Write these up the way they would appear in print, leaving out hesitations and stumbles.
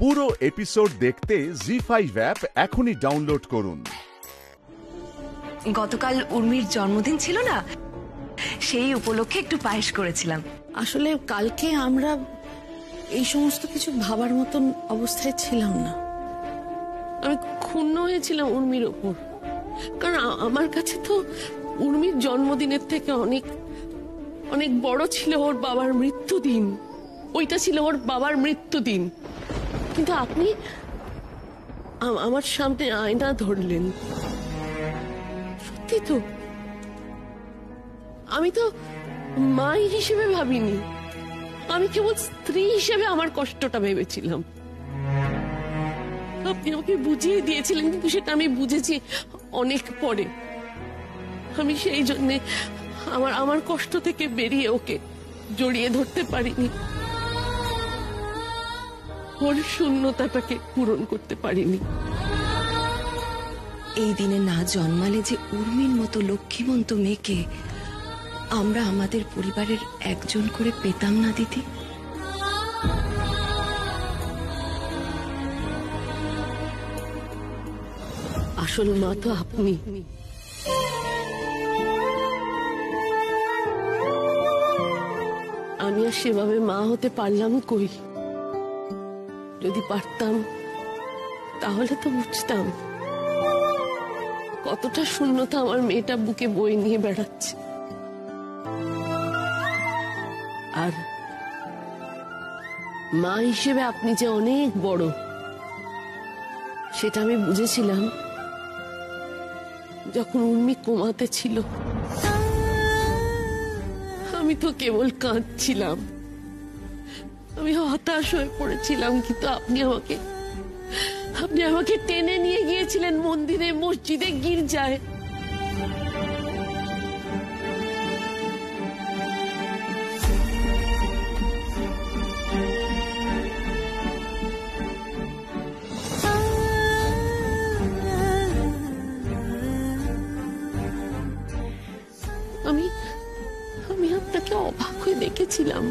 পুরো এপিসোড দেখতে জি5 অ্যাপ এখনই ডাউনলোড করুন। গতকাল উর্মির জন্মদিন ছিল না, সেই উপলক্ষে একটু পায়েস করেছিলাম। আসলে কালকে আমরা এই সমস্ত কিছু ভাবার মতন অবস্থায় ছিলাম না। আমি ক্ষুণ্ণ হয়েছিলাম উর্মির ওপর, কারণ আমার কাছে তো উর্মির জন্মদিনের থেকে অনেক অনেক বড় ছিল ওর বাবার মৃত্যুদিন। ওইটা ছিল ওর বাবার মৃত্যুদিন, কিন্তু আপনি আমার সামনে আয়না ধরলেন। সত্যি তো, আমি তো মাই হিসেবে ভাবিনি, আমি কেবল স্ত্রী হিসেবে আমার কষ্টটা ভেবেছিলাম। আপনি আমাকে বুঝিয়ে দিয়েছিলেন, কিন্তু সেটা আমি বুঝেছি অনেক পরে। আমি সেই জন্যে আমার কষ্ট থেকে বেরিয়ে ওকে জড়িয়ে ধরতে পারিনি, ওর শূন্যতাটাকে পূরণ করতে পারিনি। এই দিনে না জন্মালে যে উর্মির মতো লক্ষ্মীবন্ত মেয়েকে আমরা আমাদের পরিবারের একজন করে পেতাম না দিদি। আসল মা তো আপনি। আমি আর সেভাবে মা হতে পারলাম কই? যদি পারতাম তাহলে তো বুঝতাম কতটা শূন্যতা আমার মেয়েটা বুকে বয়ে নিয়ে বেড়াচ্ছে। আর মা হিসেবে আপনি যে অনেক বড়, সেটা আমি বুঝেছিলাম যখন উর্মি কোমাতে ছিল। আমি তো কেবল কাঁদছিলাম, আমি হতাশ হয়ে পড়েছিলাম, কিন্তু আপনি আমাকে টেনে নিয়ে গিয়েছিলেন মন্দিরে, মসজিদে, গির্জায়। আমি আপনাকে অবাক হয়ে দেখেছিলাম,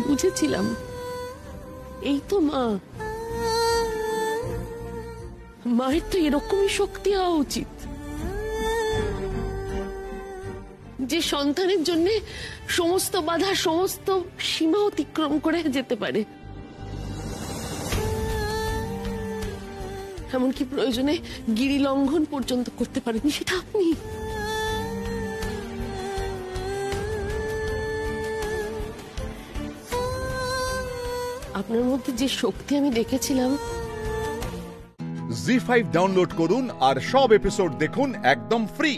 বুঝেছিলাম এই তো মা। মায়ের তো এরকমই শক্তি হওয়া উচিত, যে সন্তানের জন্য সমস্ত বাধা, সমস্ত সীমা অতিক্রম করে যেতে পারে। এমনকি প্রয়োজনে গিরি লঙ্ঘন পর্যন্ত করতে পারেনি, সেটা আপনি। আপনার মধ্যে যে শক্তি আমি দেখেছিলাম। জি5 ডাউনলোড করুন আর সব এপিসোড দেখুন একদম ফ্রি।